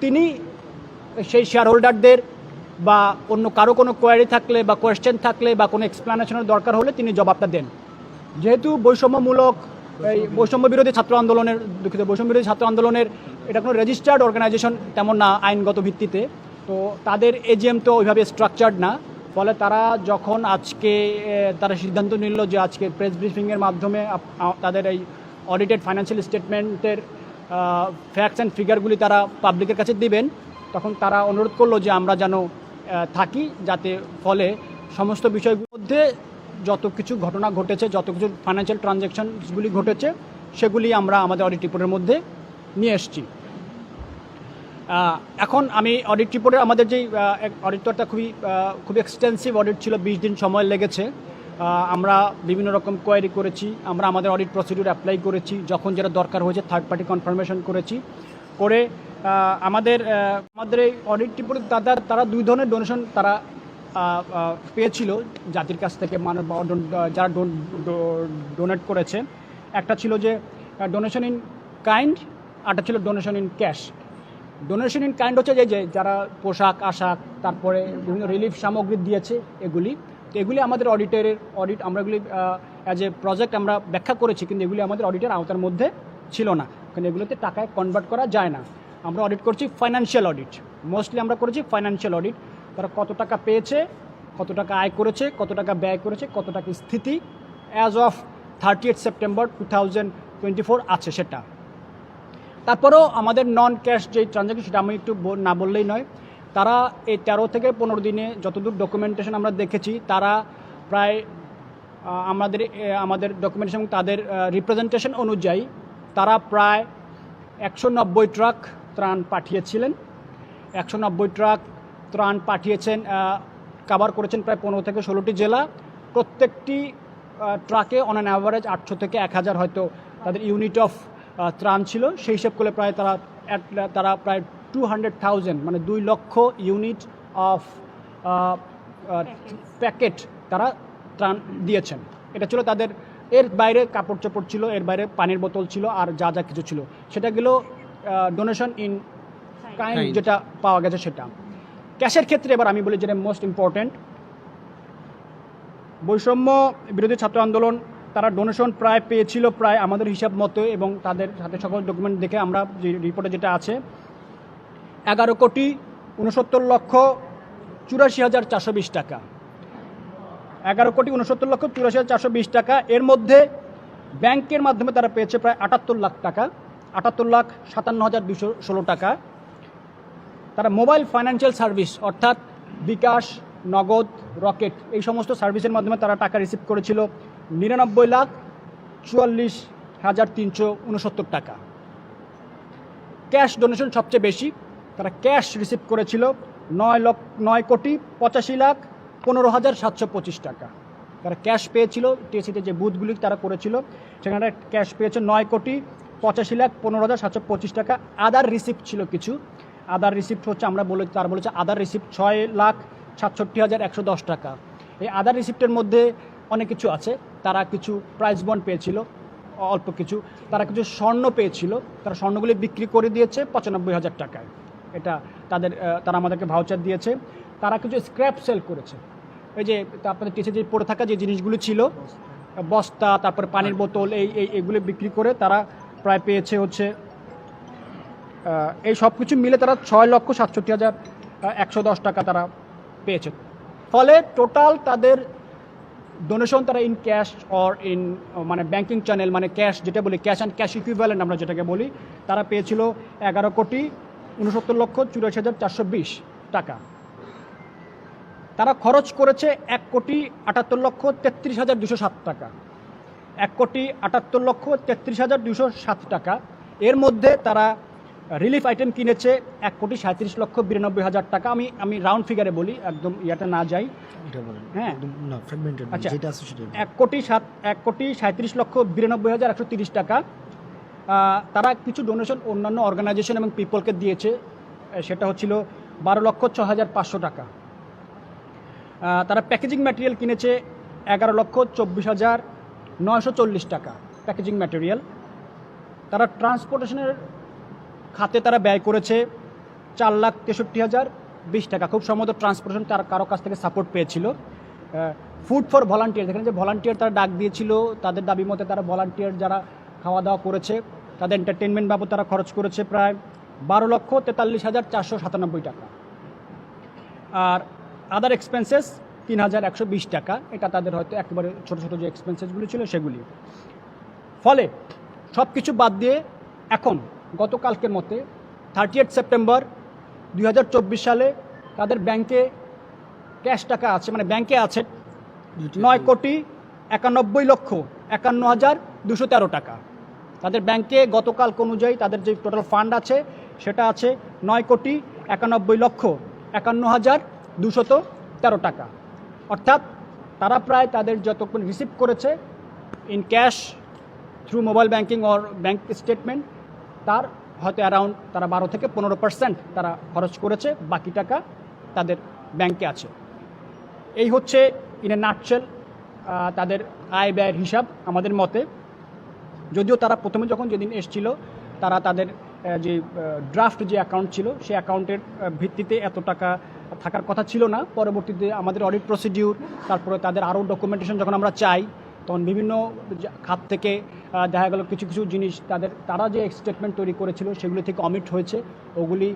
তিনি সেই শেয়ার হোল্ডারদের বা অন্য কারো কোনো কোয়ারি থাকলে বা কোয়েশ্চেন থাকলে বা কোনো এক্সপ্লানেশনের দরকার হলে তিনি জবাবটা দেন। যেহেতু বৈষম্য বিরোধী ছাত্র আন্দোলনের এটা কোনো রেজিস্টার্ড অর্গানাইজেশন তেমন না আইনগত ভিত্তিতে, তো তাদের এজিএম তো ওইভাবে স্ট্রাকচার্ড না, ফলে তারা যখন আজকে তারা সিদ্ধান্ত নিল যে আজকে প্রেস ব্রিফিংয়ের মাধ্যমে তাদের এই অডিটেড ফাইন্যান্সিয়াল স্টেটমেন্টের ফ্যাক্টস অ্যান্ড ফিগারগুলি তারা পাবলিকের কাছে দিবেন, তখন তারা অনুরোধ করলো যে আমরা যেন থাকি, যাতে ফলে সমস্ত বিষয়গুলোর মধ্যে যত কিছু ঘটনা ঘটেছে, যত কিছু ফাইন্যান্সিয়াল ট্রানজ্যাকশনসগুলি ঘটেছে, সেগুলি আমরা আমাদের অডিট রিপোর্টের মধ্যে নিয়ে এসেছি। এখন আমি অডিট রিপোর্টে আমাদের যেই অডিটটা খুবই এক্সটেন্সিভ অডিট ছিল, 20 দিন সময় লেগেছে। আমরা বিভিন্ন রকম কোয়ারি করেছি, আমরা আমাদের অডিট প্রসিডিউর অ্যাপ্লাই করেছি, যখন যেটা দরকার হয়েছে থার্ড পার্টি কনফার্মেশন করেছি, করে আমাদের এই অডিট রিপোর্টে তারা 2 ধরনের ডোনেশন তারা পেয়েছিল জাতির কাছ থেকে, যারা ডোনেট করেছে। একটা ছিল যে ডোনেশন ইন কাইন্ড, আরটা ছিল donation in cash. Donation in kind হচ্ছে যে যারা পোশাক আশাক তারপরে বিভিন্ন রিলিফ সামগ্রী দিয়েছে, এগুলি আমাদের অডিট আমরা এগুলি অ্যাজ এ প্রজেক্ট আমরা ব্যাখ্যা করেছি, কিন্তু এগুলি আমাদের অডিটের আওতার মধ্যে ছিল না, কারণ এগুলোতে টাকায় কনভার্ট করা যায় না। আমরা অডিট করছি ফাইন্যান্সিয়াল অডিট, মোস্টলি আমরা করেছি ফাইন্যান্সিয়াল অডিট। তারা কত টাকা পেয়েছে, কত টাকা আয় করেছে, কত টাকা ব্যয় করেছে, কত টাকা স্থিতি অ্যাজ অফ 30 সেপ্টেম্বর 2024 আছে সেটা। তারপরেও আমাদের নন ক্যাশ যে ট্রানজ্যাকশন, সেটা আমি একটু না বললেই নয়। তারা এই 13 থেকে 15 দিনে যতদূর ডকুমেন্টেশন আমরা দেখেছি, তারা প্রায় আমাদের ডকুমেন্টেশন তাদের রিপ্রেজেন্টেশন অনুযায়ী তারা প্রায় 190 ট্রাক ত্রাণ পাঠিয়েছিলেন। 190 ট্রাক ত্রাণ পাঠিয়েছেন, কভার করেছেন প্রায় 15 থেকে 16টি জেলা। প্রত্যেকটি ট্রাকে অন অ্যান অ্যাভারেজ 800 থেকে 1000 হয়তো তাদের ইউনিট অফ ত্রাণ ছিল। সেই হিসেব করলে প্রায় তারা প্রায় 200,000 মানে 2 লক্ষ ইউনিট অফ প্যাকেট তারা ত্রাণ দিয়েছেন। এটা ছিল তাদের, এর বাইরে কাপড় চোপড় ছিল, এর বাইরে পানির বোতল ছিল, আর যা যা কিছু ছিল সেটা গেল ডোনেশন ইন কাইন্ড যেটা পাওয়া গেছে সেটা। ক্যাশের ক্ষেত্রে এবার আমি বলি যেটা মোস্ট ইম্পর্ট্যান্ট, বৈষম্য বিরোধী ছাত্র আন্দোলন তারা ডোনেশন প্রায় পেয়েছিল প্রায় আমাদের হিসাব মতো, এবং তাদের সাথে সকল ডকুমেন্ট দেখে আমরা যে রিপোর্টে যেটা আছে 11,69,84,420 টাকা, 11,69,84,420 টাকা। এর মধ্যে ব্যাংকের মাধ্যমে তারা পেয়েছে প্রায় 78 লাখ টাকা, 78,57,216 টাকা। তারা মোবাইল ফাইন্যান্সিয়াল সার্ভিস অর্থাৎ বিকাশ, নগদ, রকেট এই সমস্ত সার্ভিসের মাধ্যমে তারা টাকা রিসিভ করেছিল 99,44,369 টাকা। ক্যাশ ডোনেশন সবচেয়ে বেশি, তারা ক্যাশ রিসিভ করেছিল 9,15,15,725 টাকা। তারা ক্যাশ পেয়েছিল, টিএসিতে যে বুথগুলি তারা করেছিল সেখানে ক্যাশ পেয়েছে 9,85,15,725 টাকা। আদার রিসিপ্ট ছিল কিছু, আদার রিসিপ্ট হচ্ছে তারা বলেছে আদার রিসিপ্ট 6,67,110 টাকা। এই আদার রিসিপ্টের মধ্যে অনেক কিছু আছে। তারা কিছু প্রাইজ বন্ড পেয়েছিল অল্প কিছু, তারা কিছু স্বর্ণ পেয়েছিল, তারা স্বর্ণগুলি বিক্রি করে দিয়েছে 95,000 টাকায়। এটা তারা আমাদেরকে ভাউচার দিয়েছে। তারা কিছু স্ক্র্যাপ সেল করেছে, এই যে আপনাদের টিসে যে পড়ে থাকা যে জিনিসগুলো ছিল, বস্তা, তারপরে পানির বোতল, এইগুলো বিক্রি করে তারা প্রায় পেয়েছে হচ্ছে এই সব কিছু মিলে তারা 6,67,110 টাকা তারা পেয়েছে। ফলে টোটাল তাদের ডোনেশন তারা ইন ক্যাশ অর ইন মানে ব্যাংকিং চ্যানেল মানে ক্যাশ যেটা বলি, ক্যাশ অ্যান্ড ক্যাশ ইকুইভ্যালেন্ট আমরা যেটাকে বলি, তারা পেয়েছিল 11,69,84,420 টাকা। তারা খরচ করেছে 1,78,33,207 টাকা, 1,78,33,207 টাকা। এর মধ্যে তারা রিলিফ আইটেম কিনেছে 1,37,92,000 টাকা। আমি রাউন্ড ফিগারে বলি, একদম ইয়াটা না যাই। হ্যাঁ, 1,37,92,130 টাকা। তারা কিছু ডোনেশন অন্যান্য অর্গানাইজেশন এবং পিপলকে দিয়েছে, সেটা হচ্ছিল 12,06,500 টাকা। তারা প্যাকেজিং ম্যাটেরিয়াল কিনেছে 11,24,940 টাকা প্যাকেজিং ম্যাটেরিয়াল। তারা ট্রান্সপোর্টেশনের খাতে তারা ব্যয় করেছে 4,63,020 টাকা, খুব সম্ভবত ট্রান্সপোর্টেশন তার কারো কাছ থেকে সাপোর্ট পেয়েছিল। ফুড ফর ভলান্টিয়ার, দেখেন যে ভলান্টিয়ার তারা ডাক দিয়েছিল, তাদের দাবি মতে তারা ভলান্টিয়ার যারা খাওয়া দাওয়া করেছে তাদের এন্টারটেনমেন্ট বাবদ তারা খরচ করেছে প্রায় 12,43,497 টাকা। আর আদার এক্সপেন্সেস 3,120 টাকা, এটা তাদের হয়তো একেবারে ছোটো ছোটো যে এক্সপেন্সেসগুলি ছিল সেগুলি। ফলে সব কিছু বাদ দিয়ে এখন গতকালকের মতে 30 সেপ্টেম্বর 2024 সালে তাদের ব্যাংকে ক্যাশ টাকা আছে, মানে ব্যাংকে আছে 9,91,51,213 টাকা। তাদের ব্যাংকে গতকাল অনুযায়ী তাদের যে টোটাল ফান্ড আছে সেটা আছে 9,91,51,213 টাকা। অর্থাৎ তারা প্রায় তাদের যতক্ষণ রিসিভ করেছে in cash through mobile banking or bank statement, তার হয়তো অ্যারাউন্ড তারা 12 থেকে 15% তারা খরচ করেছে, বাকি টাকা তাদের ব্যাংকে আছে। এই হচ্ছে ইন এ নাটশেল তাদের আয় ব্যয়ের হিসাব আমাদের মতে। যদিও তারা প্রথমে যখন যেদিন এসেছিল তারা তাদের যে ড্রাফট যে অ্যাকাউন্ট ছিল সেই অ্যাকাউন্টের ভিত্তিতে এত টাকা থাকার কথা ছিল না। পরবর্তীতে আমাদের অডিট প্রসিডিউর, তারপরে তাদের আরও ডকুমেন্টেশন যখন আমরা চাই তখন বিভিন্ন খাত থেকে দেখা গেল কিছু কিছু জিনিস তারা যে স্টেটমেন্ট তৈরি করেছিল সেগুলি থেকে অমিট হয়েছে, ওগুলি